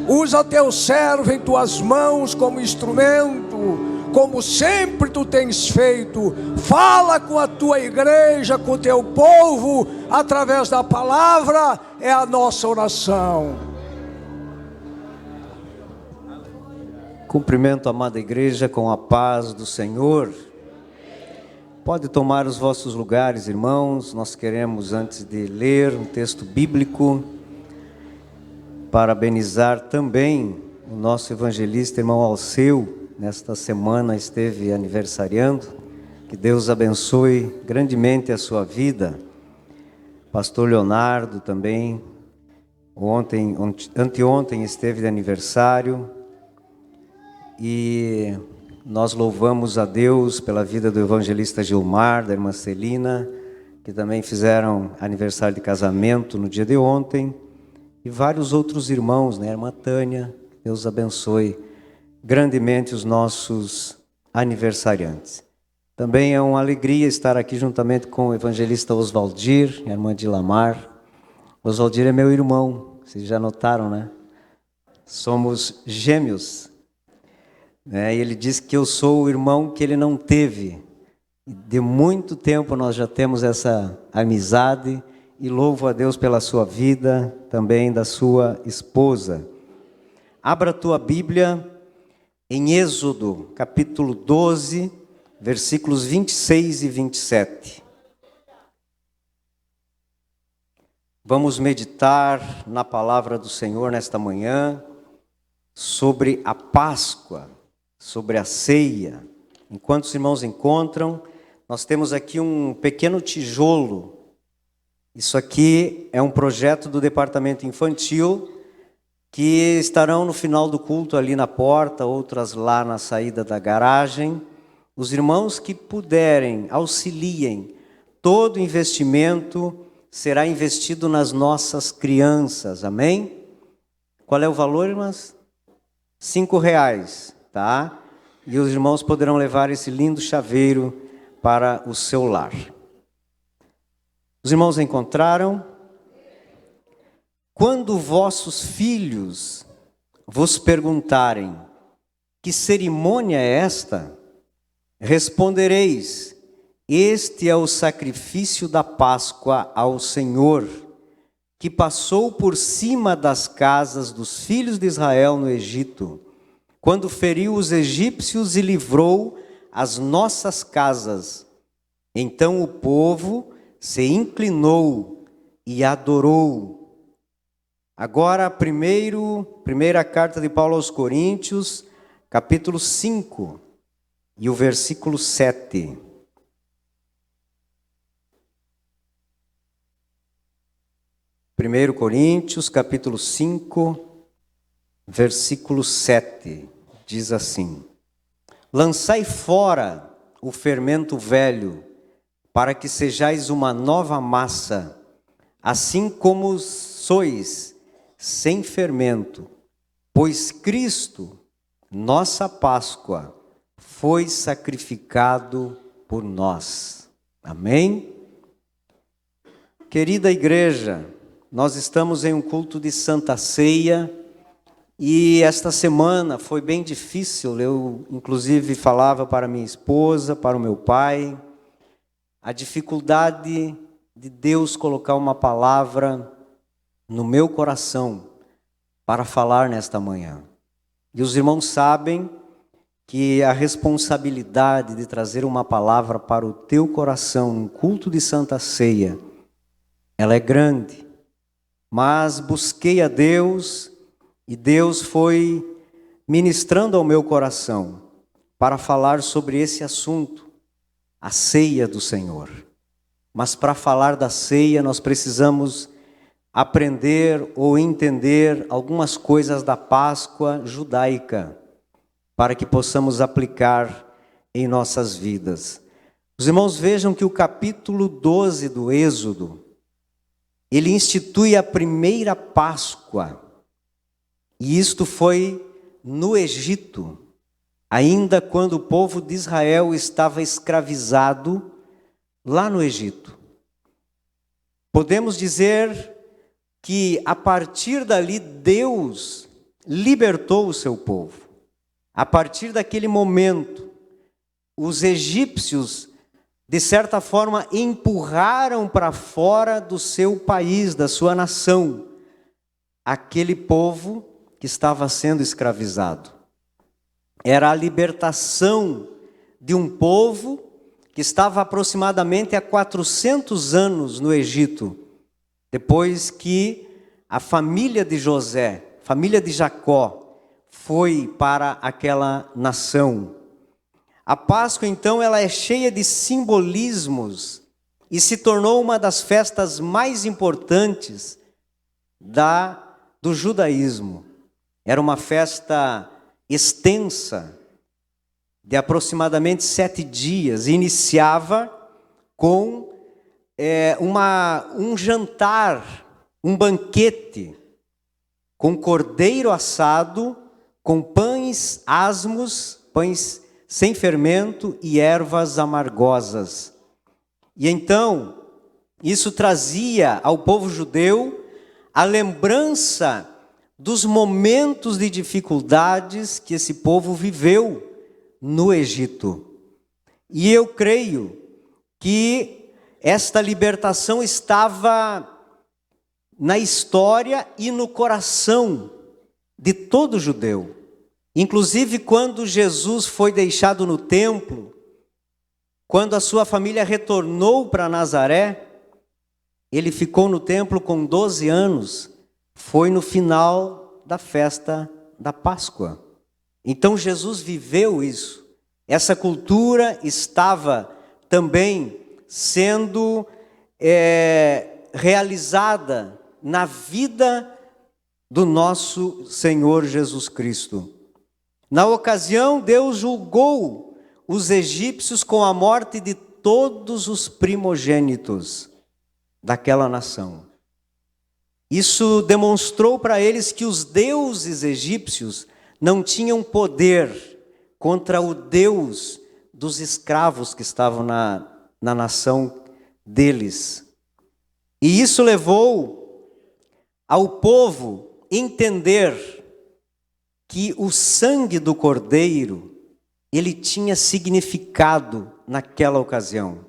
Usa teu servo em tuas mãos como instrumento, como sempre tu tens feito. Fala com a tua igreja, com o teu povo, através da palavra, é a nossa oração. Cumprimento a amada igreja com a paz do Senhor. Pode tomar os vossos lugares, irmãos. Nós queremos, antes de ler um texto bíblico, parabenizar também o nosso evangelista, irmão Alceu. Nesta semana esteve aniversariando. Que Deus abençoe grandemente a sua vida. Pastor Leonardo também, anteontem esteve de aniversário. E nós louvamos a Deus pela vida do evangelista Gilmar, da irmã Celina, que também fizeram aniversário de casamento no dia de ontem. E vários outros irmãos, né? A irmã Tânia, Deus abençoe grandemente os nossos aniversariantes. Também é uma alegria estar aqui juntamente com o evangelista Oswaldir, a irmã Dilamar. Oswaldir é meu irmão, vocês já notaram, né? Somos gêmeos. E ele disse que eu sou o irmão que ele não teve. De muito tempo nós já temos essa amizade e louvo a Deus pela sua vida, também da sua esposa. Abra a tua Bíblia em Êxodo, capítulo 12, versículos 26 e 27. Vamos meditar na palavra do Senhor nesta manhã sobre a Páscoa, sobre a ceia. Enquanto os irmãos encontram, nós temos aqui um pequeno tijolo. Isso aqui é um projeto do departamento infantil, que estarão no final do culto ali na porta, outras lá na saída da garagem. Os irmãos que puderem, auxiliem. Todo investimento será investido nas nossas crianças, amém? Qual é o valor, irmãs? R$5, tá? E os irmãos poderão levar esse lindo chaveiro para o seu lar. Os irmãos encontraram? Quando vossos filhos vos perguntarem: que cerimônia é esta? Respondereis: este é o sacrifício da Páscoa ao Senhor, que passou por cima das casas dos filhos de Israel no Egito, quando feriu os egípcios e livrou as nossas casas. Então o povo se inclinou e adorou. Agora, primeira carta de Paulo aos Coríntios, capítulo 5, e o versículo 7. Primeiro Coríntios, capítulo 5, versículo 7, diz assim: lançai fora o fermento velho, para que sejais uma nova massa, assim como sois sem fermento, pois Cristo, nossa Páscoa, foi sacrificado por nós. Amém? Querida igreja, nós estamos em um culto de Santa Ceia e esta semana foi bem difícil. Eu, inclusive, falava para minha esposa, para o meu pai, a dificuldade de Deus colocar uma palavra no meu coração para falar nesta manhã. E os irmãos sabem que a responsabilidade de trazer uma palavra para o teu coração num culto de Santa Ceia, ela é grande. Mas busquei a Deus e Deus foi ministrando ao meu coração para falar sobre esse assunto, a ceia do Senhor. Mas para falar da ceia nós precisamos aprender ou entender algumas coisas da Páscoa judaica, para que possamos aplicar em nossas vidas. Os irmãos vejam que o capítulo 12 do Êxodo, ele institui a primeira Páscoa, e isto foi no Egito, ainda quando o povo de Israel estava escravizado lá no Egito. Podemos dizer que a partir dali Deus libertou o seu povo. A partir daquele momento, os egípcios, de certa forma, empurraram para fora do seu país, da sua nação, aquele povo que estava sendo escravizado. Era a libertação de um povo que estava aproximadamente há 400 anos no Egito, depois que a família de José, família de Jacó, foi para aquela nação. A Páscoa, então, ela é cheia de simbolismos e se tornou uma das festas mais importantes do judaísmo. Era uma festa extensa, de aproximadamente 7 dias, e iniciava com um jantar, um banquete, com cordeiro assado, com pães asmos, pães sem fermento e ervas amargosas. E então, isso trazia ao povo judeu a lembrança dos momentos de dificuldades que esse povo viveu no Egito. E eu creio que esta libertação estava na história e no coração de todo judeu. Inclusive, quando Jesus foi deixado no templo, quando a sua família retornou para Nazaré, ele ficou no templo com 12 anos, foi no final da festa da Páscoa. Então Jesus viveu isso. Essa cultura estava também sendo realizada na vida do nosso Senhor Jesus Cristo. Na ocasião, Deus julgou os egípcios com a morte de todos os primogênitos daquela nação. Isso demonstrou para eles que os deuses egípcios não tinham poder contra o Deus dos escravos que estavam na nação deles. E isso levou ao povo entender que o sangue do cordeiro, ele tinha significado naquela ocasião.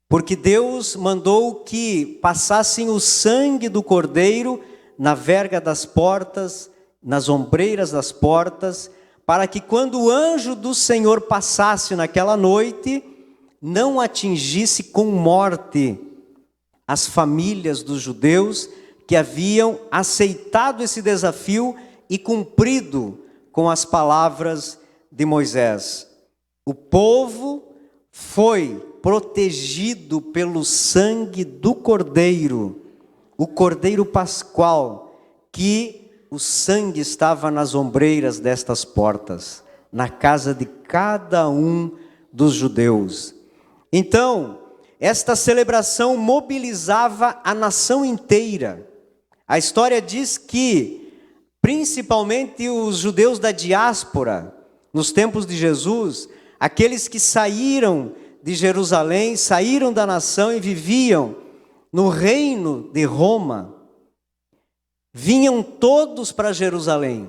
Porque Deus mandou que passassem o sangue do cordeiro na verga das portas, nas ombreiras das portas, para que quando o anjo do Senhor passasse naquela noite, não atingisse com morte as famílias dos judeus que haviam aceitado esse desafio e cumprido com as palavras de Moisés. O povo foi protegido pelo sangue do cordeiro, o cordeiro pascual, que o sangue estava nas ombreiras destas portas, na casa de cada um dos judeus. Então, esta celebração mobilizava a nação inteira. A história diz que principalmente os judeus da diáspora, nos tempos de Jesus, aqueles que saíram de Jerusalém, saíram da nação e viviam no reino de Roma, vinham todos para Jerusalém.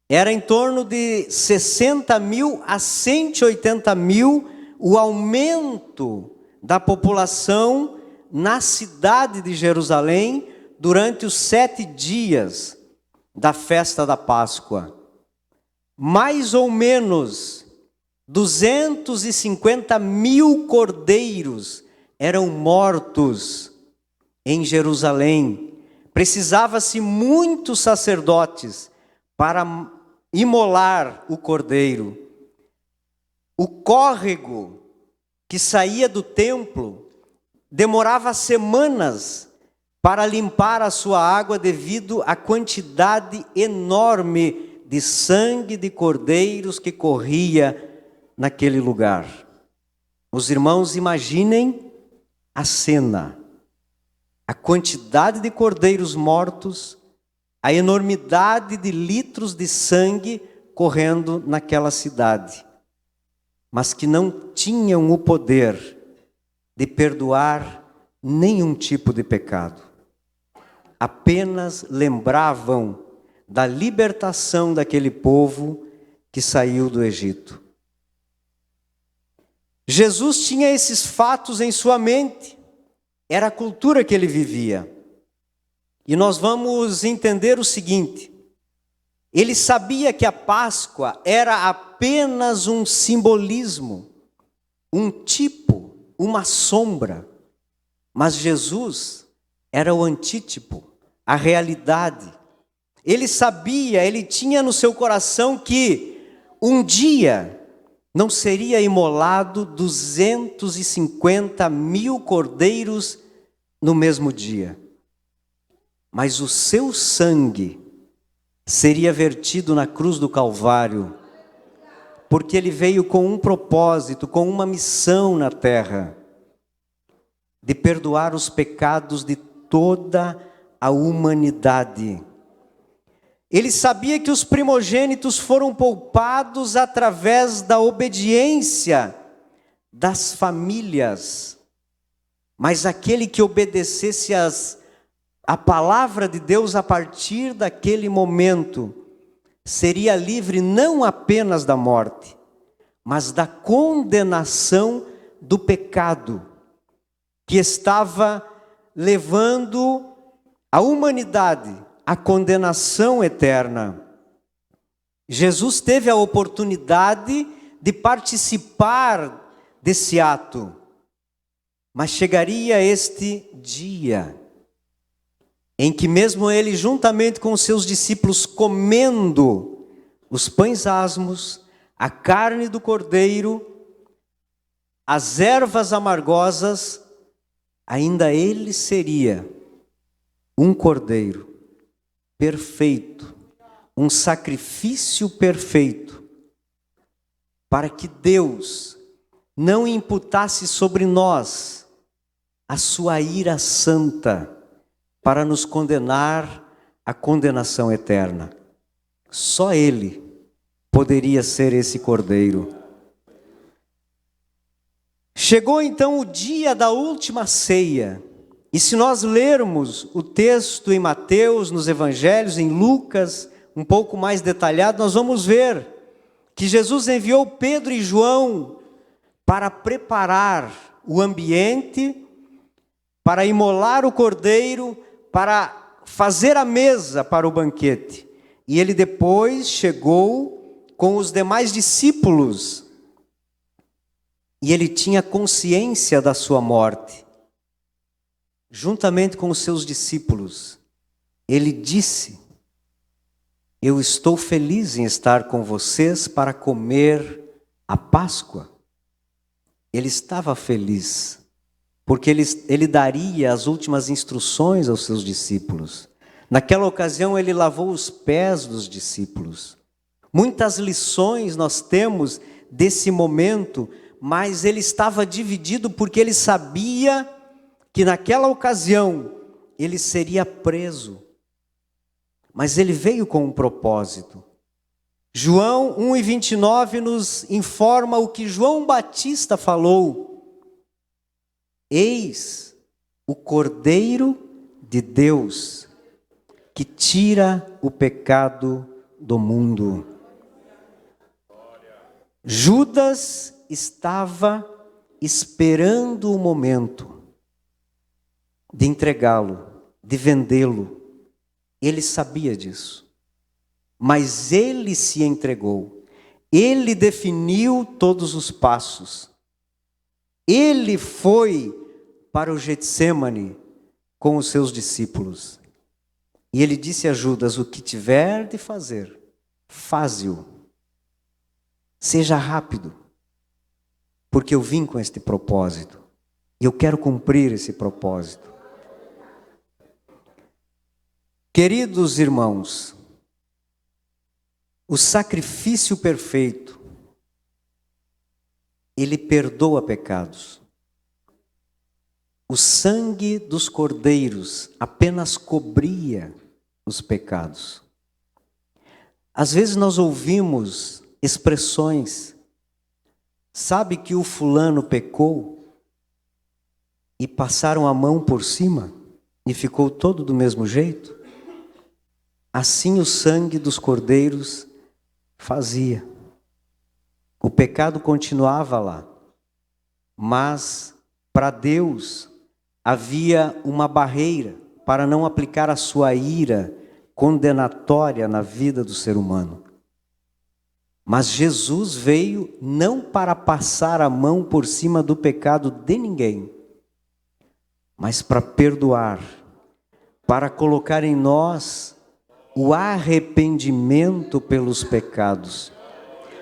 Era em torno de 60 mil a 180 mil o aumento da população na cidade de Jerusalém durante os 7 dias da festa da Páscoa. Mais ou menos 250 mil cordeiros eram mortos em Jerusalém. Precisava-se muitos sacerdotes para imolar o cordeiro. O córrego que saía do templo demorava semanas para limpar a sua água devido à quantidade enorme de sangue de cordeiros que corria naquele lugar. Os irmãos, imaginem a cena, a quantidade de cordeiros mortos, a enormidade de litros de sangue correndo naquela cidade, mas que não tinham o poder de perdoar nenhum tipo de pecado. Apenas lembravam da libertação daquele povo que saiu do Egito. Jesus tinha esses fatos em sua mente, era a cultura que ele vivia. E nós vamos entender o seguinte: ele sabia que a Páscoa era apenas um simbolismo, um tipo, uma sombra, mas Jesus era o antítipo, a realidade. Ele sabia, ele tinha no seu coração que um dia não seria imolado 250 mil cordeiros no mesmo dia, mas o seu sangue seria vertido na cruz do Calvário, porque ele veio com um propósito, com uma missão na terra, de perdoar os pecados de toda a humanidade. Ele sabia que os primogênitos foram poupados através da obediência das famílias, mas aquele que obedecesse a palavra de Deus a partir daquele momento seria livre não apenas da morte, mas da condenação do pecado que estava levando a humanidade à condenação eterna. Jesus teve a oportunidade de participar desse ato, mas chegaria este dia em que mesmo ele, juntamente com os seus discípulos, comendo os pães asmos, a carne do cordeiro, as ervas amargosas, ainda ele seria um cordeiro perfeito, um sacrifício perfeito, para que Deus não imputasse sobre nós a sua ira santa, para nos condenar à condenação eterna. Só Ele poderia ser esse cordeiro. Chegou então o dia da última ceia, e se nós lermos o texto em Mateus, nos Evangelhos, em Lucas, um pouco mais detalhado, nós vamos ver que Jesus enviou Pedro e João para preparar o ambiente, para imolar o cordeiro, para fazer a mesa para o banquete. E ele depois chegou com os demais discípulos, e ele tinha consciência da sua morte. Juntamente com os seus discípulos, ele disse: eu estou feliz em estar com vocês para comer a Páscoa. Ele estava feliz, porque ele daria as últimas instruções aos seus discípulos. Naquela ocasião ele lavou os pés dos discípulos. Muitas lições nós temos desse momento, mas ele estava dividido porque ele sabia que naquela ocasião ele seria preso. Mas ele veio com um propósito. João 1:29 nos informa o que João Batista falou: eis o Cordeiro de Deus que tira o pecado do mundo. Judas estava esperando o momento de entregá-lo, de vendê-lo. Ele sabia disso, mas ele se entregou. Ele definiu todos os passos. Ele foi para o Getsêmani com os seus discípulos. E ele disse a Judas: o que tiver de fazer, faze-o. Seja rápido, porque eu vim com este propósito. E eu quero cumprir esse propósito. Queridos irmãos, o sacrifício perfeito, ele perdoa pecados. O sangue dos cordeiros apenas cobria os pecados. Às vezes nós ouvimos expressões: sabe que o fulano pecou? E passaram a mão por cima e ficou todo do mesmo jeito? assim o sangue dos cordeiros fazia. O pecado continuava lá, mas para Deus havia uma barreira para não aplicar a sua ira condenatória na vida do ser humano. Mas Jesus veio não para passar a mão por cima do pecado de ninguém, mas para perdoar, para colocar em nós o arrependimento pelos pecados.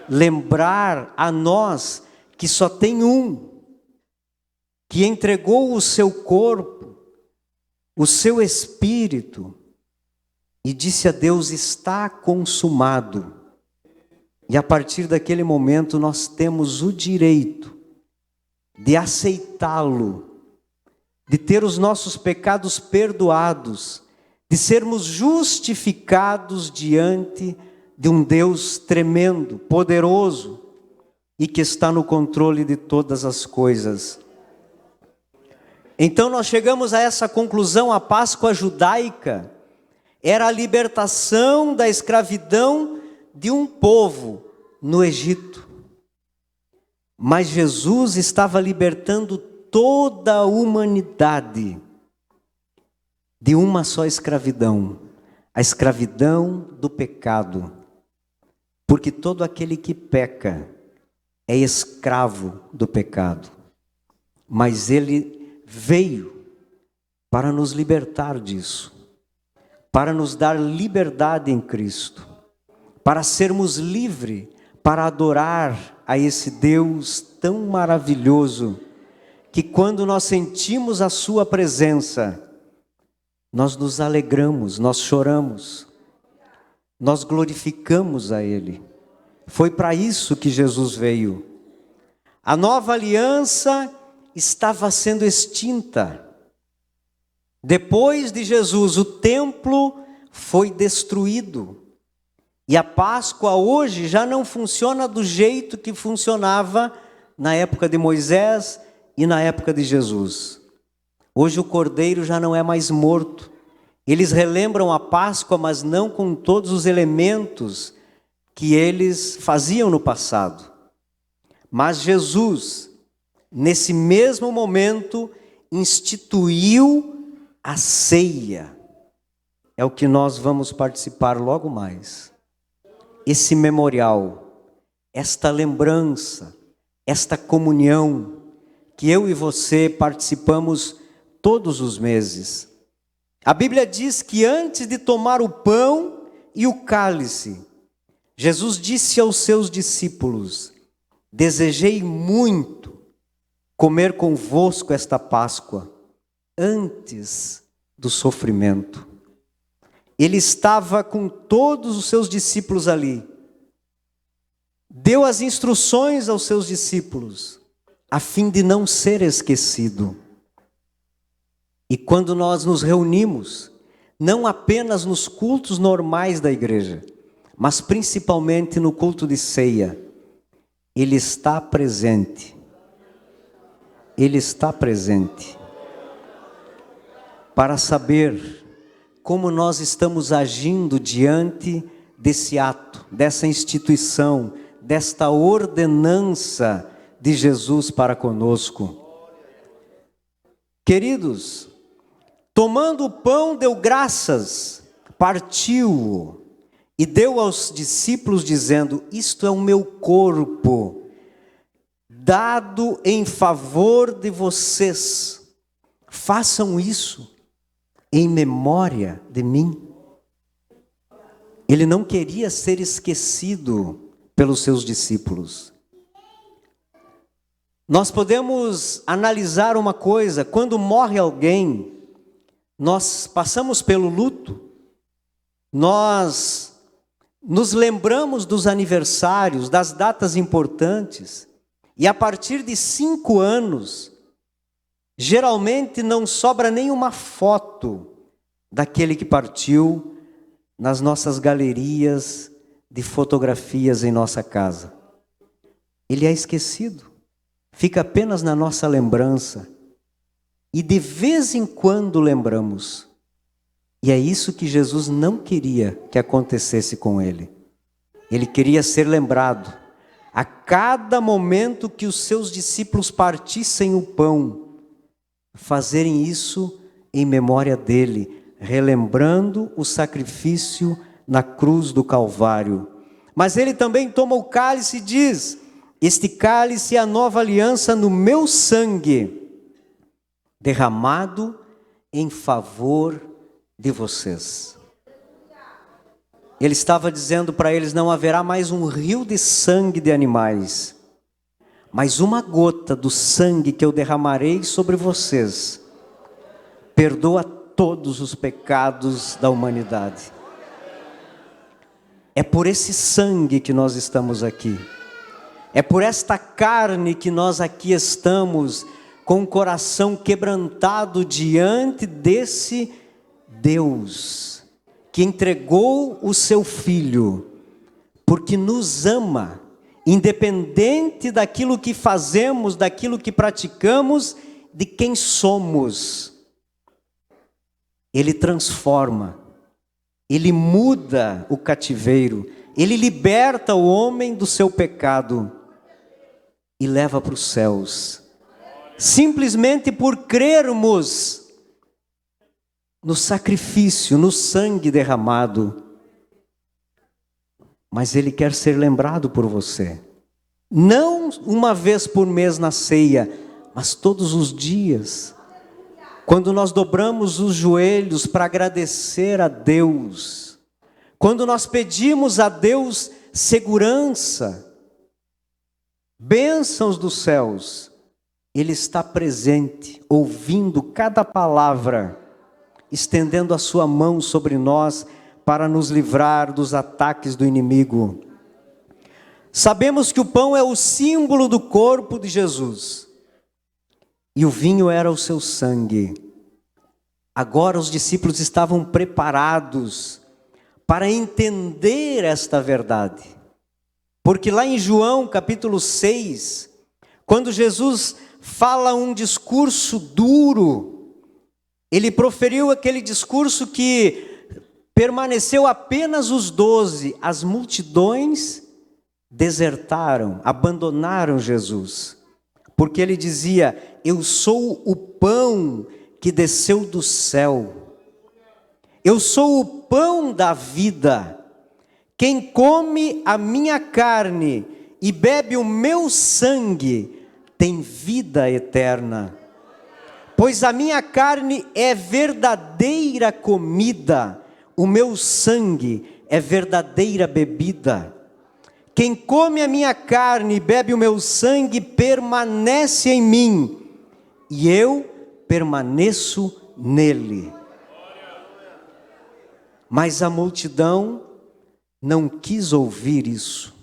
Lembrar a nós que só tem um, que entregou o seu corpo, o seu espírito, e disse a Deus: está consumado. E a partir daquele momento nós temos o direito de aceitá-lo, de ter os nossos pecados perdoados, de sermos justificados diante de um Deus tremendo, poderoso e que está no controle de todas as coisas. Então nós chegamos a essa conclusão: a Páscoa judaica era a libertação da escravidão de um povo no Egito. Mas Jesus estava libertando toda a humanidade de uma só escravidão, a escravidão do pecado. Porque todo aquele que peca é escravo do pecado. Mas ele veio para nos libertar disso, para nos dar liberdade em Cristo, para sermos livres, para adorar a esse Deus tão maravilhoso, que quando nós sentimos a sua presença, nós nos alegramos, nós choramos, nós glorificamos a Ele. Foi para isso que Jesus veio. A nova aliança estava sendo extinta. Depois de Jesus, o templo foi destruído. E a Páscoa hoje já não funciona do jeito que funcionava na época de Moisés e na época de Jesus. Hoje o cordeiro já não é mais morto. Eles relembram a Páscoa, mas não com todos os elementos que eles faziam no passado. Mas Jesus, nesse mesmo momento, instituiu a ceia. É o que nós vamos participar logo mais. Esse memorial, esta lembrança, esta comunhão que eu e você participamos todos os meses. A Bíblia diz que antes de tomar o pão e o cálice, Jesus disse aos seus discípulos: desejei muito comer convosco esta Páscoa antes do sofrimento. Ele estava com todos os seus discípulos ali. Deu as instruções aos seus discípulos, a fim de não ser esquecido. E quando nós nos reunimos, não apenas nos cultos normais da igreja, mas principalmente no culto de ceia, Ele está presente. Ele está presente. Para saber como nós estamos agindo diante desse ato, dessa instituição, desta ordenança de Jesus para conosco. Queridos, tomando o pão, deu graças, partiu-o e deu aos discípulos, dizendo: isto é o meu corpo, dado em favor de vocês. Façam isso em memória de mim. Ele não queria ser esquecido pelos seus discípulos. Nós podemos analisar uma coisa: quando morre alguém, nós passamos pelo luto, nós nos lembramos dos aniversários, das datas importantes, e a partir de 5 anos, geralmente não sobra nenhuma foto daquele que partiu nas nossas galerias de fotografias em nossa casa. Ele é esquecido, fica apenas na nossa lembrança. E de vez em quando lembramos. E é isso que Jesus não queria que acontecesse com ele. Ele queria ser lembrado a cada momento que os seus discípulos partissem o pão, fazerem isso em memória dele, relembrando o sacrifício na cruz do Calvário. Mas ele também toma o cálice e diz: este cálice é a nova aliança no meu sangue, derramado em favor de vocês. Ele estava dizendo para eles: não haverá mais um rio de sangue de animais, mas uma gota do sangue que eu derramarei sobre vocês perdoa todos os pecados da humanidade. É por esse sangue que nós estamos aqui. É por esta carne que nós aqui estamos, com o coração quebrantado diante desse Deus, que entregou o seu Filho, porque nos ama, independente daquilo que fazemos, daquilo que praticamos, de quem somos. Ele transforma, Ele muda o cativeiro, Ele liberta o homem do seu pecado e leva para os céus, simplesmente por crermos no sacrifício, no sangue derramado. Mas Ele quer ser lembrado por você, não uma vez por mês na ceia, mas todos os dias, quando nós dobramos os joelhos para agradecer a Deus, quando nós pedimos a Deus segurança, bênçãos dos céus, Ele está presente, ouvindo cada palavra, estendendo a sua mão sobre nós para nos livrar dos ataques do inimigo. Sabemos que o pão é o símbolo do corpo de Jesus e o vinho era o seu sangue. Agora os discípulos estavam preparados para entender esta verdade, porque lá em João capítulo 6, quando Jesus fala um discurso duro, Ele proferiu aquele discurso que permaneceu apenas os 12, as multidões desertaram, abandonaram Jesus, porque Ele dizia: eu sou o pão que desceu do céu, eu sou o pão da vida, quem come a minha carne e bebe o meu sangue tem vida eterna, pois a minha carne é verdadeira comida, o meu sangue é verdadeira bebida. Quem come a minha carne e bebe o meu sangue permanece em mim, e eu permaneço nele. Mas a multidão não quis ouvir isso.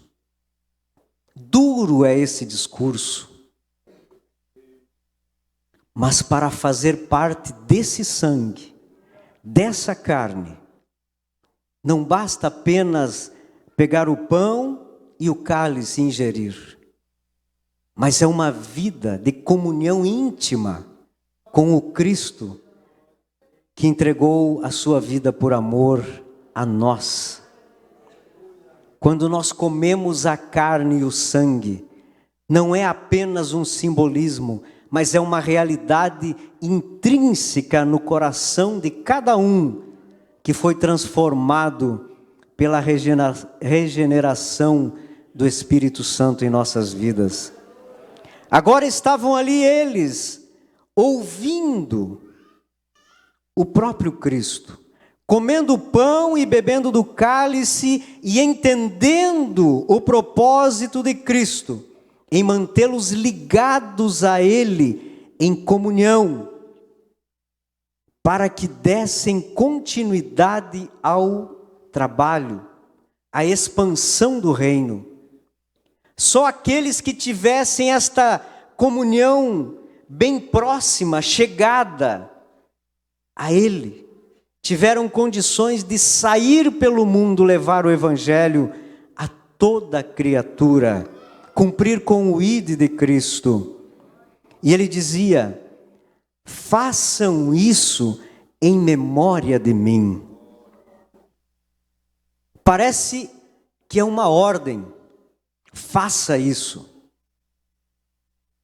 Duro é esse discurso. Mas para fazer parte desse sangue, dessa carne, não basta apenas pegar o pão e o cálice e ingerir, mas é uma vida de comunhão íntima com o Cristo, que entregou a sua vida por amor a nós. Quando nós comemos a carne e o sangue, não é apenas um simbolismo, mas é uma realidade intrínseca no coração de cada um que foi transformado pela regeneração do Espírito Santo em nossas vidas. Agora estavam ali eles, ouvindo o próprio Cristo, comendo o pão e bebendo do cálice e entendendo o propósito de Cristo em mantê-los ligados a Ele em comunhão, para que dessem continuidade ao trabalho, à expansão do reino. Só aqueles que tivessem esta comunhão bem próxima, chegada a Ele, tiveram condições de sair pelo mundo, levar o Evangelho a toda criatura, cumprir com o ide de Cristo. E Ele dizia: façam isso em memória de mim. Parece que é uma ordem, faça isso.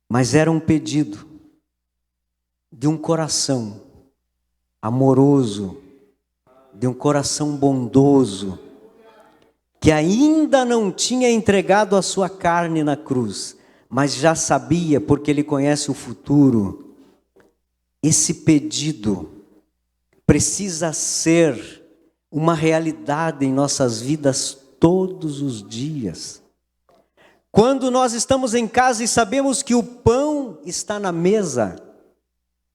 Mas era um pedido de um coração amoroso, de um coração bondoso, que ainda não tinha entregado a sua carne na cruz, mas já sabia, porque ele conhece o futuro. Esse pedido precisa ser uma realidade em nossas vidas todos os dias. Quando nós estamos em casa e sabemos que o pão está na mesa,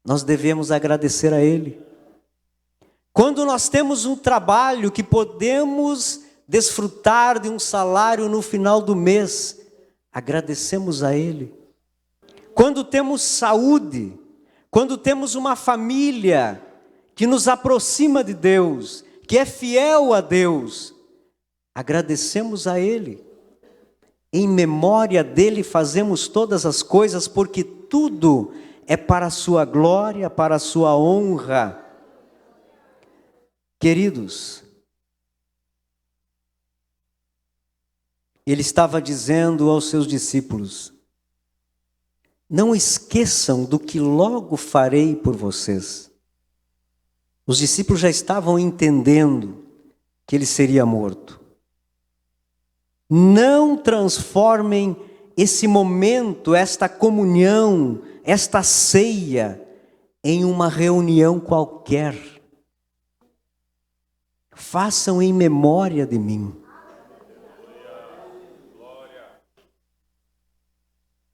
nós devemos agradecer a Ele. Quando nós temos um trabalho que podemos desfrutar de um salário no final do mês, agradecemos a Ele. Quando temos saúde, quando temos uma família que nos aproxima de Deus, que é fiel a Deus, agradecemos a Ele. Em memória dele fazemos todas as coisas, porque tudo é para a sua glória, para a sua honra. Queridos, ele estava dizendo aos seus discípulos: não esqueçam do que logo farei por vocês. Os discípulos já estavam entendendo que ele seria morto. Não transformem esse momento, esta comunhão, esta ceia, em uma reunião qualquer. Façam em memória de mim.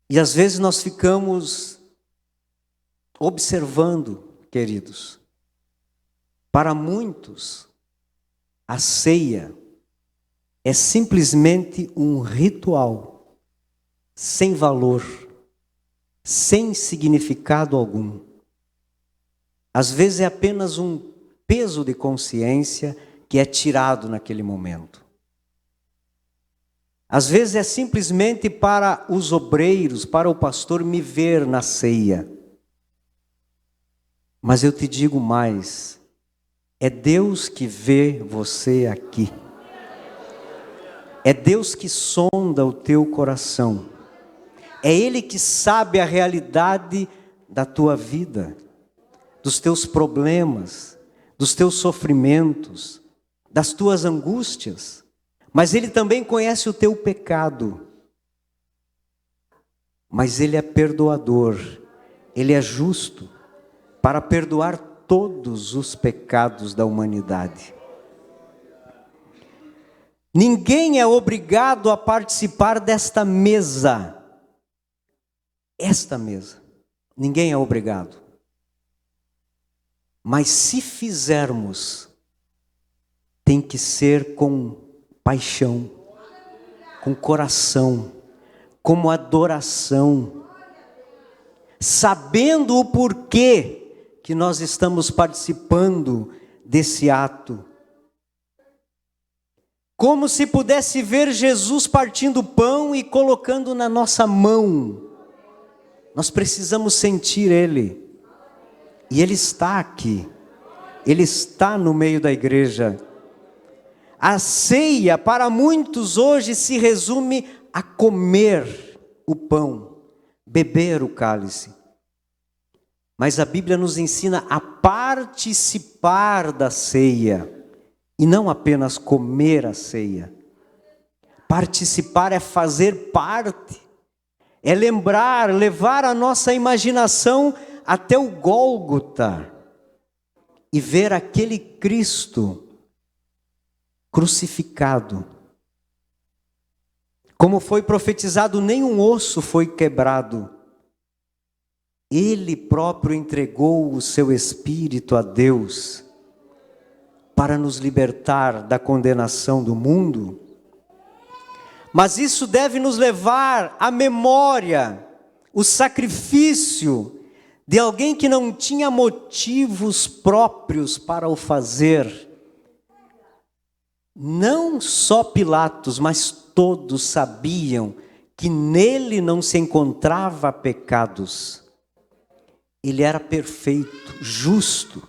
E às vezes nós ficamos observando, queridos. Para muitos, a ceia é simplesmente um ritual, sem valor, sem significado algum. Às vezes é apenas um peso de consciência que é tirado naquele momento. Às vezes é simplesmente para os obreiros, para o pastor me ver na ceia. Mas eu te digo mais, é Deus que vê você aqui. É Deus que sonda o teu coração. É Ele que sabe a realidade da tua vida, dos teus problemas, dos teus sofrimentos, das tuas angústias. Mas Ele também conhece o teu pecado. Mas Ele é perdoador, Ele é justo para perdoar todos os pecados da humanidade. Ninguém é obrigado a participar desta mesa. Esta mesa. Ninguém é obrigado. Mas se fizermos, tem que ser com paixão, com coração, como adoração, sabendo o porquê que nós estamos participando desse ato. Como se pudesse ver Jesus partindo o pão e colocando na nossa mão. Nós precisamos sentir Ele. E Ele está aqui. Ele está no meio da igreja. A ceia, para muitos hoje, se resume a comer o pão, beber o cálice. Mas a Bíblia nos ensina a participar da ceia. E não apenas comer a ceia. Participar é fazer parte. É lembrar, levar a nossa imaginação até o Gólgota. E ver aquele Cristo crucificado. Como foi profetizado, nenhum osso foi quebrado. Ele próprio entregou o seu Espírito a Deus para nos libertar da condenação do mundo. Mas isso deve nos levar à memória, o sacrifício de alguém que não tinha motivos próprios para o fazer. Não só Pilatos, mas todos sabiam que nele não se encontrava pecados. Ele era perfeito, justo.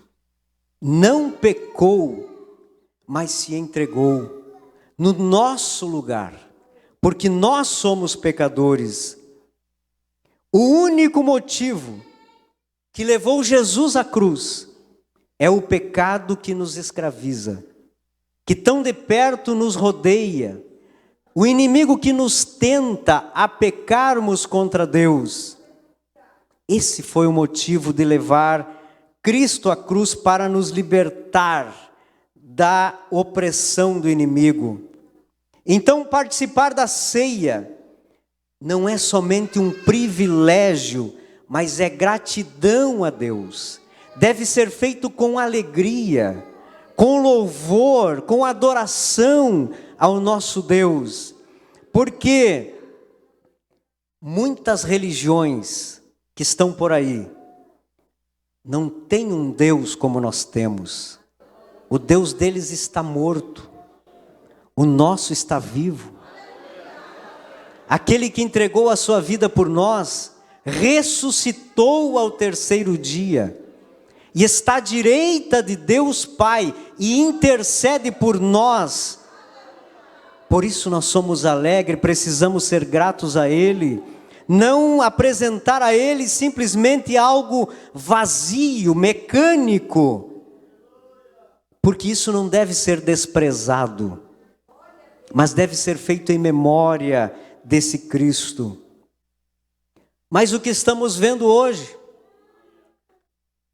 não pecou, mas se entregou no nosso lugar, porque nós somos pecadores. O único motivo que levou Jesus à cruz é o pecado que nos escraviza, que tão de perto nos rodeia, o inimigo que nos tenta a pecarmos contra Deus. Esse foi o motivo de levar Cristo à cruz, para nos libertar da opressão do inimigo. Então, participar da ceia não é somente um privilégio, mas é gratidão a Deus. Deve ser feito com alegria, com louvor, com adoração ao nosso Deus. Porque muitas religiões que estão por aí não têm um Deus como nós temos. O Deus deles está morto. O nosso está vivo. Aquele que entregou a sua vida por nós, ressuscitou ao terceiro dia, e está à direita de Deus Pai, e intercede por nós. Por isso nós somos alegres, precisamos ser gratos a Ele, não apresentar a Ele simplesmente algo vazio, mecânico, porque isso não deve ser desprezado, mas deve ser feito em memória desse Cristo. Mas o que estamos vendo hoje,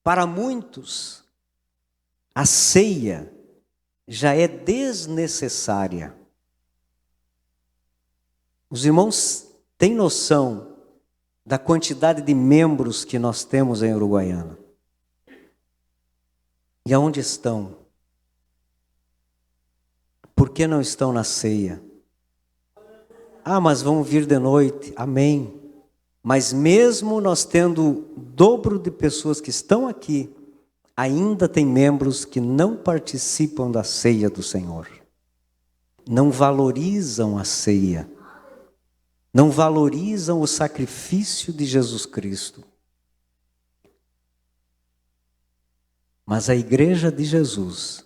para muitos, a ceia já é desnecessária. Os irmãos têm noção da quantidade de membros que nós temos em Uruguaiana? E aonde estão? Por que não estão na ceia? Ah, mas vão vir de noite. Amém. Mas mesmo nós tendo o dobro de pessoas que estão aqui, ainda tem membros que não participam da ceia do Senhor. Não valorizam a ceia. Não valorizam o sacrifício de Jesus Cristo. Mas a igreja de Jesus,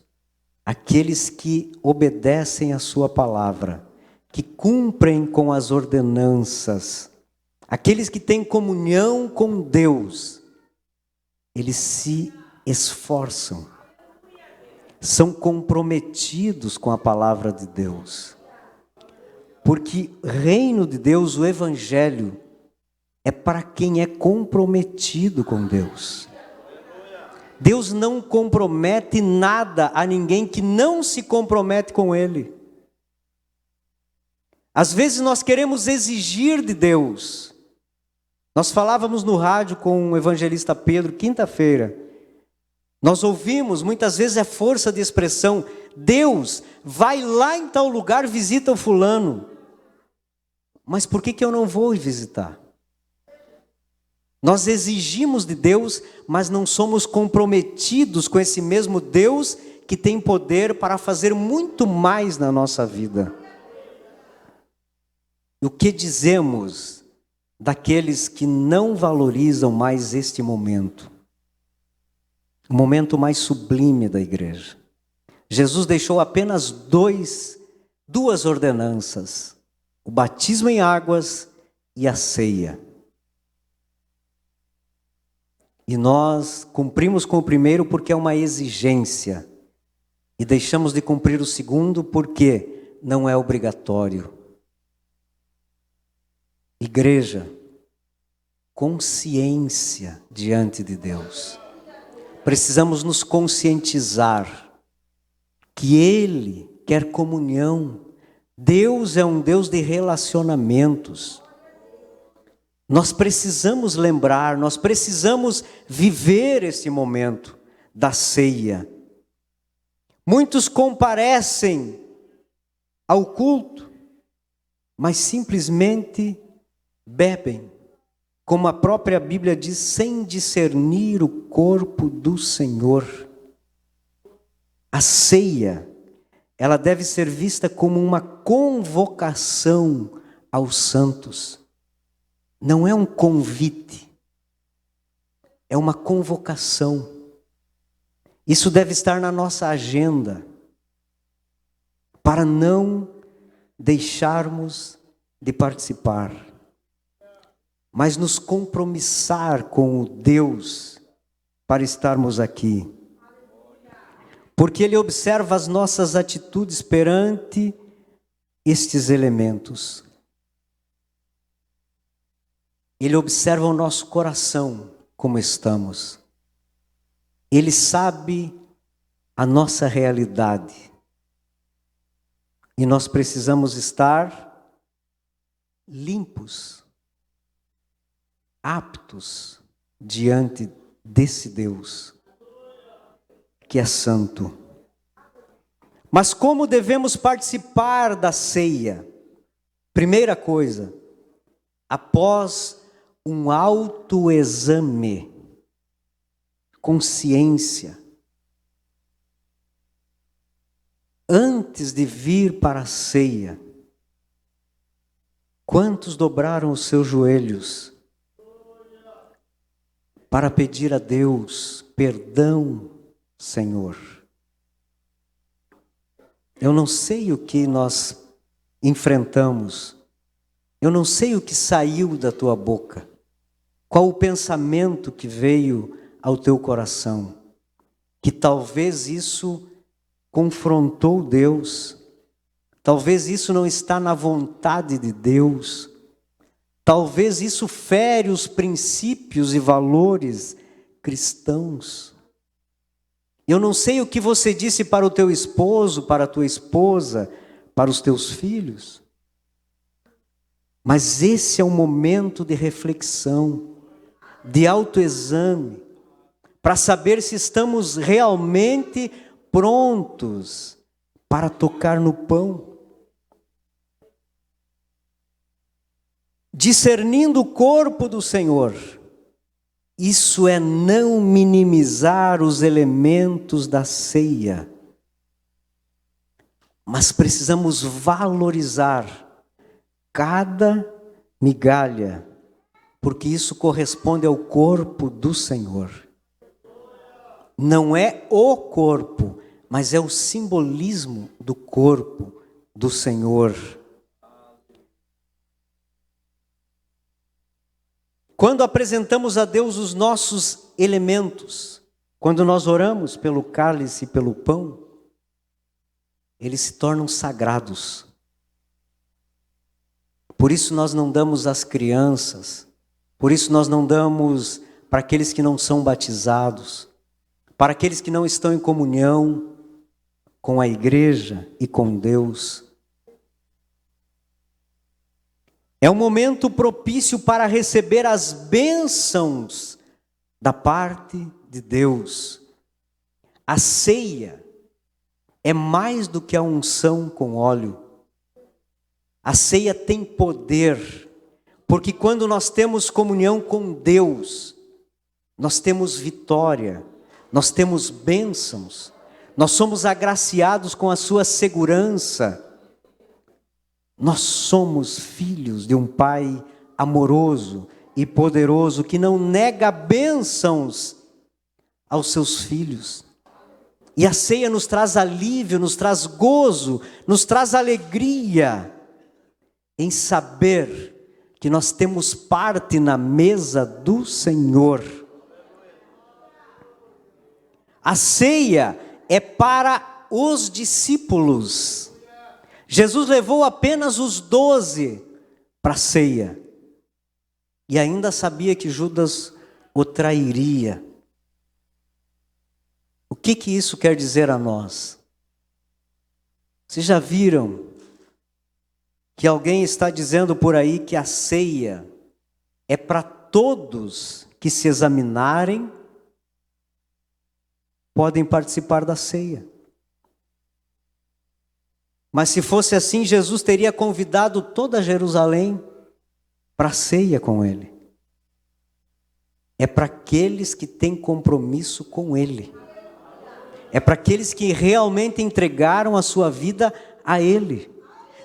aqueles que obedecem a sua palavra, que cumprem com as ordenanças, aqueles que têm comunhão com Deus, eles se esforçam, são comprometidos com a palavra de Deus. Porque o reino de Deus, o evangelho, é para quem é comprometido com Deus. Deus não compromete nada a ninguém que não se compromete com Ele. Às vezes nós queremos exigir de Deus. Nós falávamos no rádio com o evangelista Pedro, quinta-feira. Nós ouvimos, muitas vezes é força de expressão, Deus, vai lá em tal lugar, visita o fulano. Mas por que eu não vou visitar? Nós exigimos de Deus, mas não somos comprometidos com esse mesmo Deus que tem poder para fazer muito mais na nossa vida. E o que dizemos daqueles que não valorizam mais este momento? O momento mais sublime da igreja. Jesus deixou apenas duas ordenanças: o batismo em águas e a ceia. E nós cumprimos com o primeiro porque é uma exigência, e deixamos de cumprir o segundo porque não é obrigatório. Igreja, consciência diante de Deus. Precisamos nos conscientizar que Ele quer comunhão. Deus é um Deus de relacionamentos. Nós precisamos lembrar, nós precisamos viver esse momento da ceia. Muitos comparecem ao culto, mas simplesmente bebem, como a própria Bíblia diz, sem discernir o corpo do Senhor. A ceia, ela deve ser vista como uma convocação aos santos. Não é um convite, é uma convocação. Isso deve estar na nossa agenda, para não deixarmos de participar, mas nos compromissar com o Deus para estarmos aqui. Porque Ele observa as nossas atitudes perante estes elementos. Ele observa o nosso coração, como estamos. Ele sabe a nossa realidade. E nós precisamos estar limpos, aptos diante desse Deus, que é santo. Mas como devemos participar da ceia? Primeira coisa, após um autoexame, consciência, antes de vir para a ceia, quantos dobraram os seus joelhos para pedir a Deus perdão, Senhor? Eu não sei o que nós enfrentamos, eu não sei o que saiu da tua boca, qual o pensamento que veio ao teu coração, que talvez isso confrontou Deus, talvez isso não está na vontade de Deus, talvez isso fere os princípios e valores cristãos. Eu não sei o que você disse para o teu esposo, para a tua esposa, para os teus filhos, mas esse é um momento de reflexão, de autoexame, para saber se estamos realmente prontos para tocar no pão. Discernindo o corpo do Senhor, isso é não minimizar os elementos da ceia, mas precisamos valorizar cada migalha, porque isso corresponde ao corpo do Senhor. Não é o corpo, mas é o simbolismo do corpo do Senhor. Quando apresentamos a Deus os nossos elementos, quando nós oramos pelo cálice e pelo pão, eles se tornam sagrados. Por isso nós não damos às crianças, por isso nós não damos para aqueles que não são batizados, para aqueles que não estão em comunhão com a igreja e com Deus. É um momento propício para receber as bênçãos da parte de Deus. A ceia é mais do que a unção com óleo. A ceia tem poder, porque quando nós temos comunhão com Deus, nós temos vitória, nós temos bênçãos, nós somos agraciados com a sua segurança. Nós somos filhos de um Pai amoroso e poderoso que não nega bênçãos aos seus filhos. E a ceia nos traz alívio, nos traz gozo, nos traz alegria em saber que nós temos parte na mesa do Senhor. A ceia é para os discípulos. Jesus levou apenas os 12 para a ceia. E ainda sabia que Judas o trairia. O que isso quer dizer a nós? Vocês já viram que alguém está dizendo por aí que a ceia é para todos que se examinarem, podem participar da ceia. Mas se fosse assim, Jesus teria convidado toda Jerusalém para a ceia com Ele. É para aqueles que têm compromisso com Ele. É para aqueles que realmente entregaram a sua vida a Ele.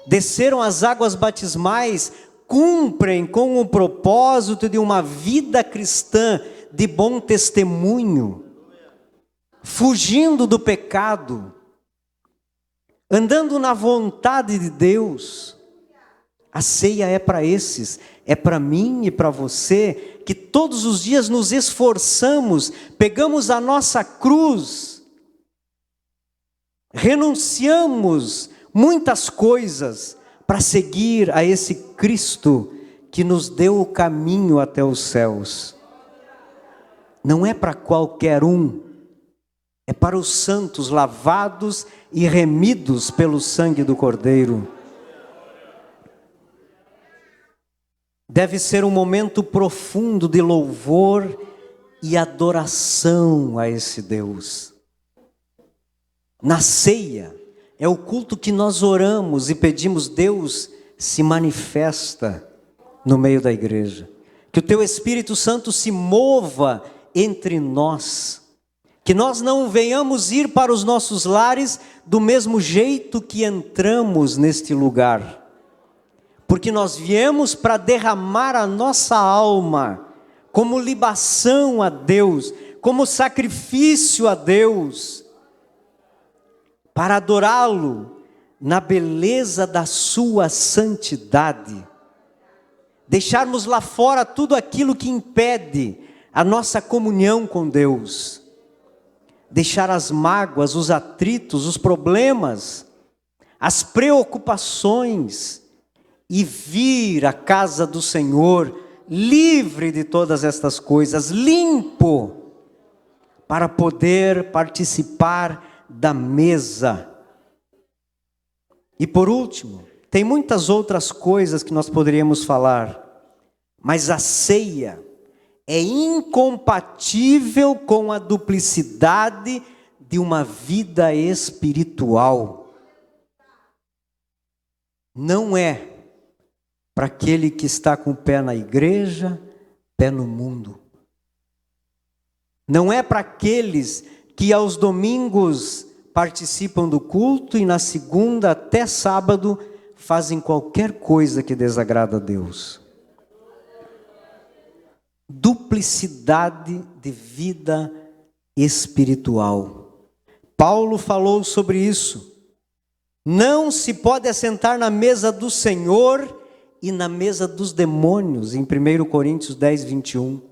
Desceram as águas batismais, cumprem com o propósito de uma vida cristã de bom testemunho. fugindo do pecado, andando na vontade de Deus. A ceia é para esses, é para mim e para você, que todos os dias nos esforçamos, pegamos a nossa cruz, renunciamos muitas coisas para seguir a esse Cristo que nos deu o caminho até os céus. Não é para qualquer um, é para os santos lavados e remidos pelo sangue do Cordeiro. Deve ser um momento profundo de louvor e adoração a esse Deus. Na ceia, é o culto que nós oramos e pedimos: Deus, se manifesta no meio da igreja. Que o Teu Espírito Santo se mova entre nós. Que nós não venhamos ir para os nossos lares do mesmo jeito que entramos neste lugar. Porque nós viemos para derramar a nossa alma como libação a Deus, como sacrifício a Deus, para adorá-lo na beleza da sua santidade. Deixarmos lá fora tudo aquilo que impede a nossa comunhão com Deus. Deixar as mágoas, os atritos, os problemas, as preocupações, e vir à casa do Senhor livre de todas estas coisas, limpo, para poder participar da mesa. E por último, tem muitas outras coisas que nós poderíamos falar, mas a ceia é incompatível com a duplicidade de uma vida espiritual. Não é para aquele que está com o pé na igreja, pé no mundo. Não é para aqueles que aos domingos participam do culto e na segunda até sábado fazem qualquer coisa que desagrada a Deus. Duplicidade de vida espiritual. Paulo falou sobre isso. Não se pode assentar na mesa do Senhor e na mesa dos demônios, em 1 Coríntios 10, 21.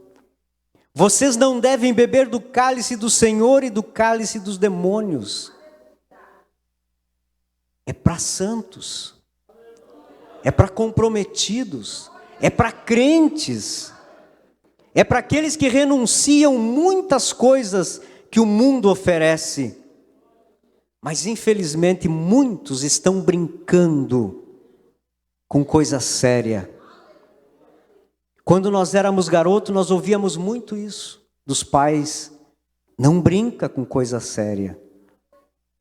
Vocês não devem beber do cálice do Senhor e do cálice dos demônios. É para santos, é para comprometidos, é para crentes, é para aqueles que renunciam muitas coisas que o mundo oferece. Mas infelizmente muitos estão brincando com coisa séria. Quando nós éramos garotos, nós ouvíamos muito isso dos pais: não brinca com coisa séria,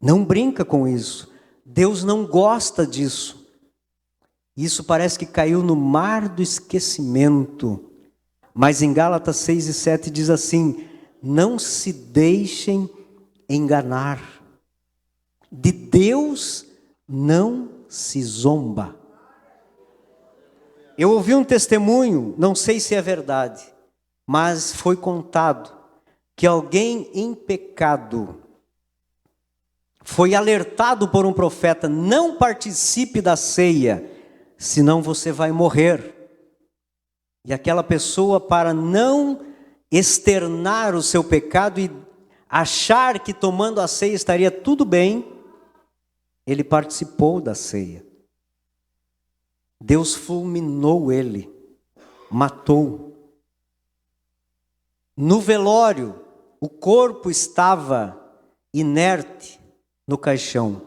não brinca com isso, Deus não gosta disso. Isso parece que caiu no mar do esquecimento. Mas em Gálatas 6 e 7 diz assim: não se deixem enganar, de Deus não se zomba. Eu ouvi um testemunho, não sei se é verdade, mas foi contado que alguém em pecado foi alertado por um profeta: não participe da ceia, senão você vai morrer. E aquela pessoa, para não externar o seu pecado e achar que tomando a ceia estaria tudo bem, ele participou da ceia. Deus fulminou ele, matou. No velório, o corpo estava inerte no caixão.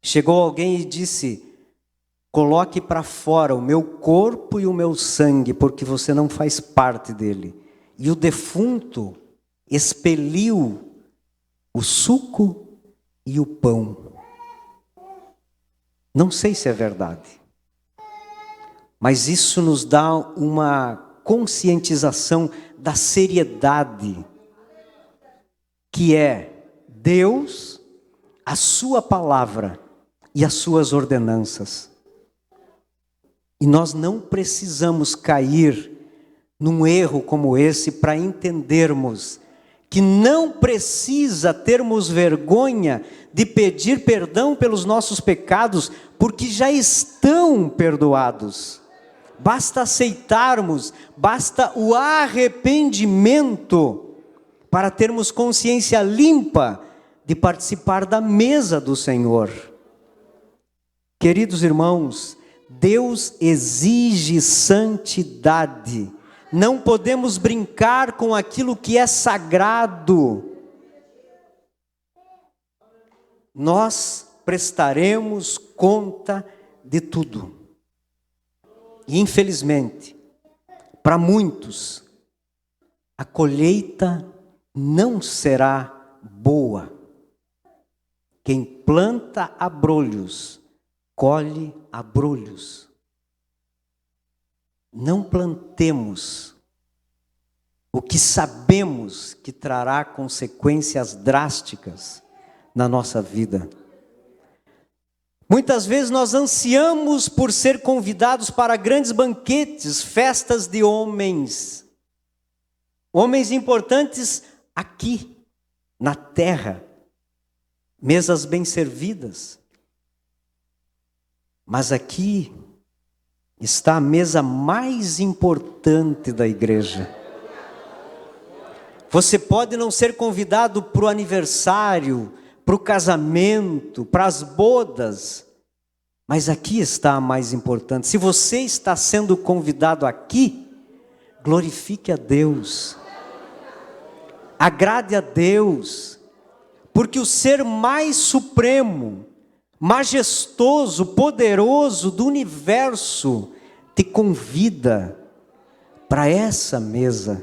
Chegou alguém e disse: coloque para fora o meu corpo e o meu sangue, porque você não faz parte dele. E o defunto expeliu o suco e o pão. Não sei se é verdade, mas isso nos dá uma conscientização da seriedade que é Deus, a sua palavra e as suas ordenanças. E nós não precisamos cair num erro como esse para entendermos que não precisa termos vergonha de pedir perdão pelos nossos pecados, porque já estão perdoados. Basta aceitarmos, basta o arrependimento para termos consciência limpa de participar da mesa do Senhor. Queridos irmãos, Deus exige santidade. Não podemos brincar com aquilo que é sagrado. Nós prestaremos conta de tudo. E infelizmente, para muitos, a colheita não será boa. Quem planta abrolhos, colhe abrolhos. Não plantemos o que sabemos que trará consequências drásticas na nossa vida. Muitas vezes nós ansiamos por ser convidados para grandes banquetes, festas de homens. Homens importantes aqui, na terra. Mesas bem servidas. Mas aqui está a mesa mais importante da igreja. Você pode não ser convidado para o aniversário, para o casamento, para as bodas, mas aqui está a mais importante. Se você está sendo convidado aqui, glorifique a Deus, agrade a Deus, porque o ser mais supremo, majestoso, poderoso do universo te convida para essa mesa.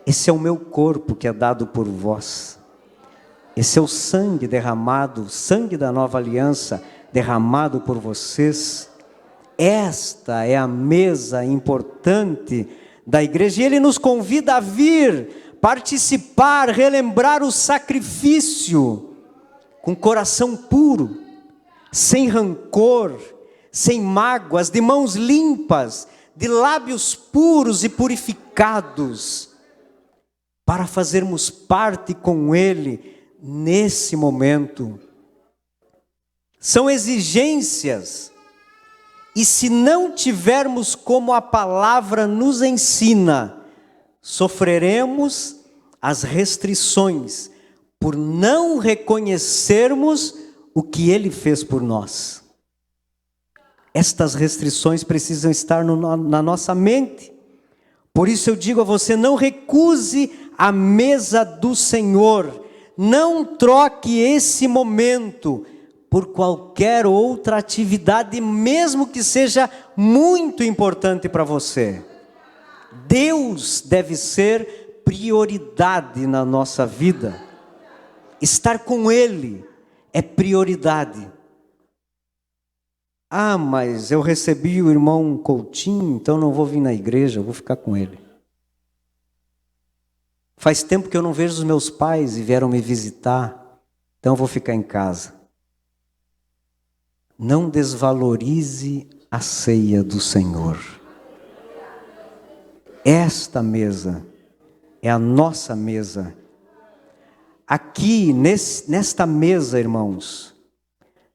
Esse é o meu corpo que é dado por vós. Esse é o sangue derramado, o sangue da nova aliança derramado por vocês. Esta é a mesa importante da igreja. E Ele nos convida a vir, participar, relembrar o sacrifício, com coração puro, sem rancor, sem mágoas, de mãos limpas, de lábios puros e purificados, para fazermos parte com Ele nesse momento. São exigências, e se não tivermos como a palavra nos ensina, sofreremos as restrições, por não reconhecermos o que Ele fez por nós. Estas restrições precisam estar na nossa mente. Por isso eu digo a você, não recuse a mesa do Senhor. Não troque esse momento por qualquer outra atividade, mesmo que seja muito importante para você. Deus deve ser prioridade na nossa vida. Estar com Ele é prioridade. Ah, mas eu recebi o irmão Coutinho, então não vou vir na igreja, eu vou ficar com ele. Faz tempo que eu não vejo os meus pais e vieram me visitar, então eu vou ficar em casa. Não desvalorize a ceia do Senhor. Esta mesa é a nossa mesa. Aqui, nesta mesa, irmãos,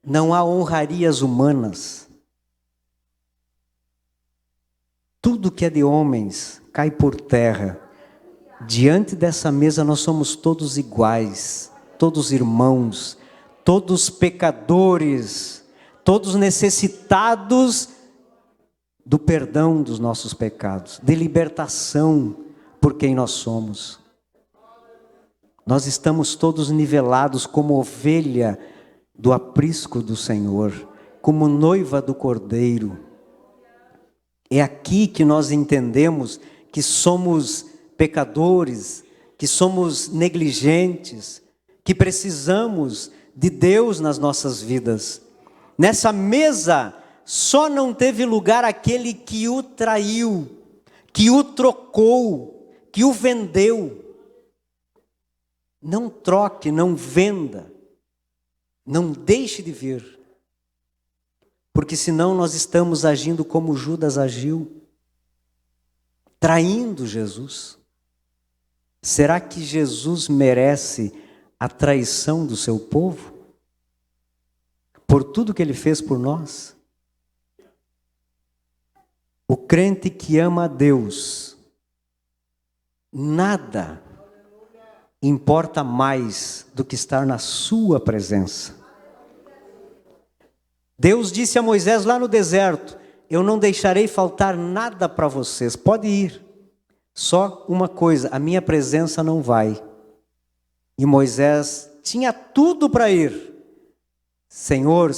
não há honrarias humanas. Tudo que é de homens cai por terra. Diante dessa mesa nós somos todos iguais, todos irmãos, todos pecadores, todos necessitados do perdão dos nossos pecados, de libertação por quem nós somos. Nós estamos todos nivelados como ovelha do aprisco do Senhor, como noiva do Cordeiro. É aqui que nós entendemos que somos pecadores, que somos negligentes, que precisamos de Deus nas nossas vidas. Nessa mesa só não teve lugar aquele que o traiu, que o trocou, que o vendeu. Não troque, não venda, não deixe de vir, porque senão nós estamos agindo como Judas agiu, traindo Jesus. Será que Jesus merece a traição do seu povo? Por tudo que ele fez por nós? O crente que ama a Deus, nada importa mais do que estar na sua presença. Deus disse a Moisés lá no deserto: eu não deixarei faltar nada para vocês, pode ir. Só uma coisa, a minha presença não vai. E Moisés tinha tudo para ir. Senhor,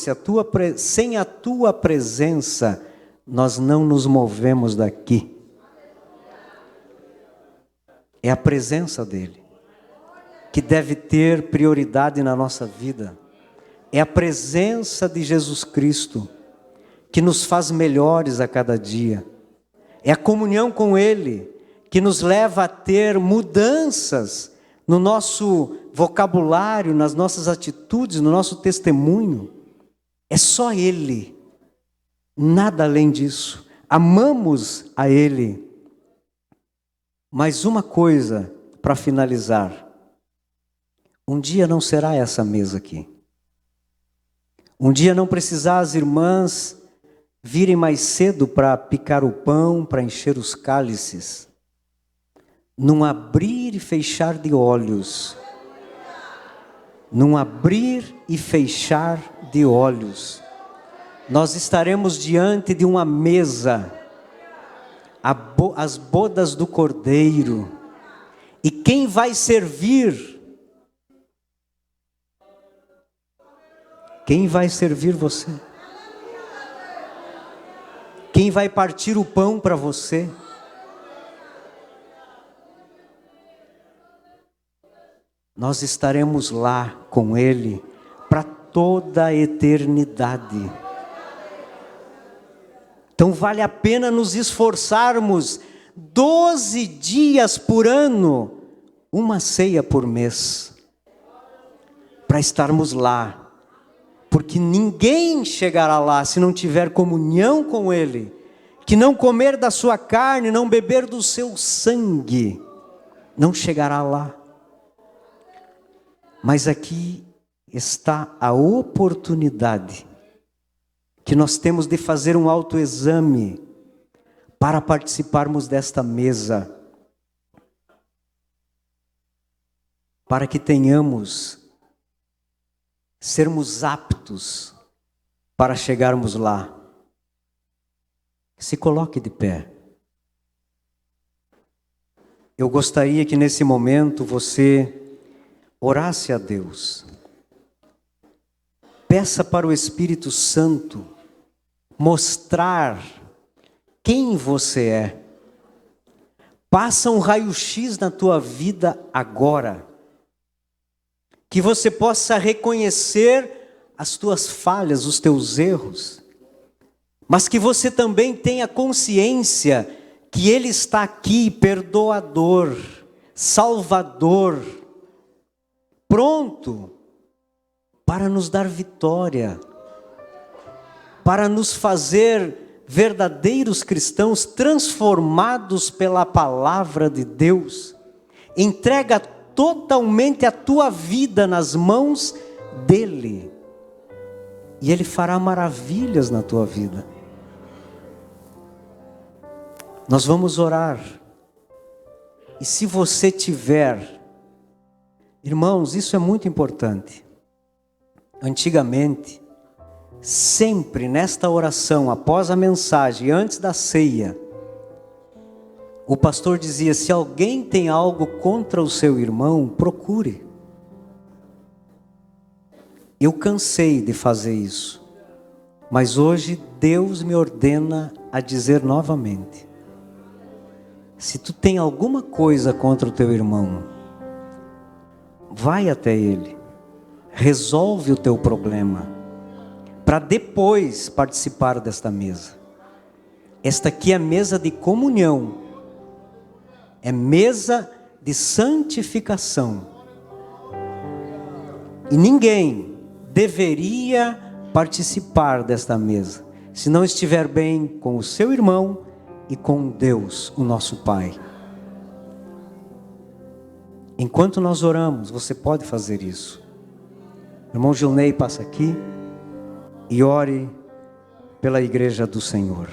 sem a tua presença, nós não nos movemos daqui. É a presença dele que deve ter prioridade na nossa vida. É a presença de Jesus Cristo que nos faz melhores a cada dia. É a comunhão com ele que nos leva a ter mudanças no nosso vocabulário, nas nossas atitudes, no nosso testemunho. É só ele, nada além disso. Amamos a ele. Mas uma coisa para finalizar: um dia não será essa mesa aqui. Um dia não precisar as irmãs virem mais cedo para picar o pão, para encher os cálices. Num abrir e fechar de olhos. Num abrir e fechar de olhos. Nós estaremos diante de uma mesa. As bodas do Cordeiro. E quem vai servir? Quem vai servir você? Quem vai partir o pão para você? Nós estaremos lá com ele para toda a eternidade. Então vale a pena nos esforçarmos 12 dias por ano, uma ceia por mês, para estarmos lá. Porque ninguém chegará lá se não tiver comunhão com ele. Que não comer da sua carne, não beber do seu sangue, não chegará lá. Mas aqui está a oportunidade que nós temos de fazer um autoexame para participarmos desta mesa, para que sermos aptos para chegarmos lá. Se coloque de pé. Eu gostaria que nesse momento você orasse a Deus. Peça para o Espírito Santo mostrar quem você é. Passa um raio-x na tua vida agora. Que você possa reconhecer as tuas falhas, os teus erros. Mas que você também tenha consciência que Ele está aqui, perdoador, salvador, pronto para nos dar vitória, para nos fazer verdadeiros cristãos transformados pela palavra de Deus. Entrega totalmente a tua vida nas mãos dEle, e Ele fará maravilhas na tua vida. Nós vamos orar, e se você tiver, irmãos, isso é muito importante. Antigamente, sempre nesta oração, após a mensagem, antes da ceia, o pastor dizia: se alguém tem algo contra o seu irmão, procure. Eu cansei de fazer isso, mas hoje Deus me ordena a dizer novamente: se tu tem alguma coisa contra o teu irmão, vai até ele, resolve o teu problema, para depois participar desta mesa. Esta aqui é mesa de comunhão, é mesa de santificação. E ninguém deveria participar desta mesa se não estiver bem com o seu irmão e com Deus, o nosso Pai. Enquanto nós oramos, você pode fazer isso. O irmão Gilney passa aqui e ore pela igreja do Senhor.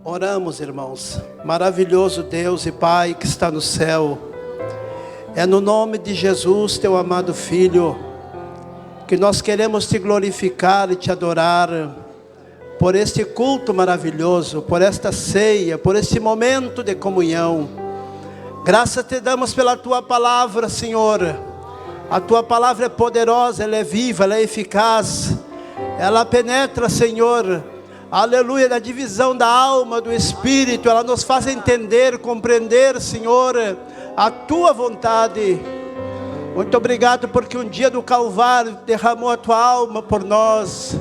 Oramos, irmãos. Maravilhoso Deus e Pai que está no céu. É no nome de Jesus, teu amado Filho, que nós queremos te glorificar e te adorar por este culto maravilhoso, por esta ceia, por este momento de comunhão. Graças te damos pela tua palavra, Senhor. A tua palavra é poderosa, ela é viva, ela é eficaz. Ela penetra, Senhor, aleluia, na divisão da alma, do espírito. Ela nos faz entender, compreender, Senhor, a tua vontade. Muito obrigado porque um dia do Calvário derramou a tua alma por nós.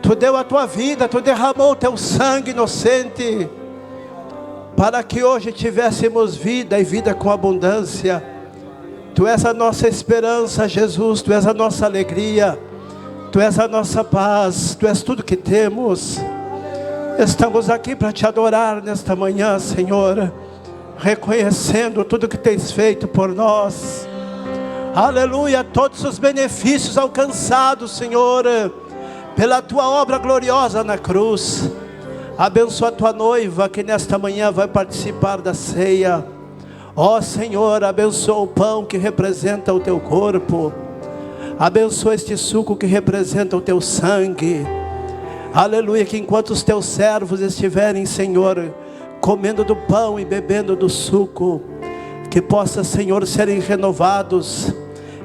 Tu deu a tua vida, tu derramou o teu sangue inocente, para que hoje tivéssemos vida e vida com abundância. Tu és a nossa esperança, Jesus, tu és a nossa alegria, tu és a nossa paz, tu és tudo que temos. Estamos aqui para te adorar nesta manhã, Senhor, reconhecendo tudo que tens feito por nós. Aleluia, todos os benefícios alcançados, Senhor, pela tua obra gloriosa na cruz. Abençoa a tua noiva que nesta manhã vai participar da ceia. Ó Senhor, abençoa o pão que representa o teu corpo. Abençoa este suco que representa o teu sangue. Aleluia, que enquanto os teus servos estiverem, Senhor, comendo do pão e bebendo do suco, que possa, Senhor, serem renovados,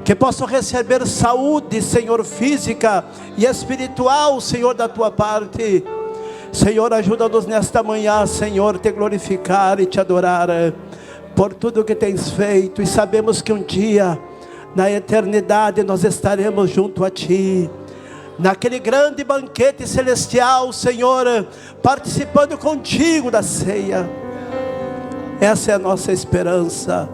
que possam receber saúde, Senhor, física e espiritual, Senhor, da tua parte. Senhor, ajuda-nos nesta manhã, Senhor, te glorificar e te adorar por tudo que tens feito. E sabemos que um dia, na eternidade, nós estaremos junto a ti, naquele grande banquete celestial, Senhor, participando contigo da ceia. Essa é a nossa esperança.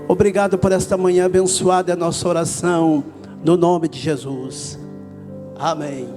Obrigado por esta manhã abençoada, é a nossa oração, no nome de Jesus. Amém.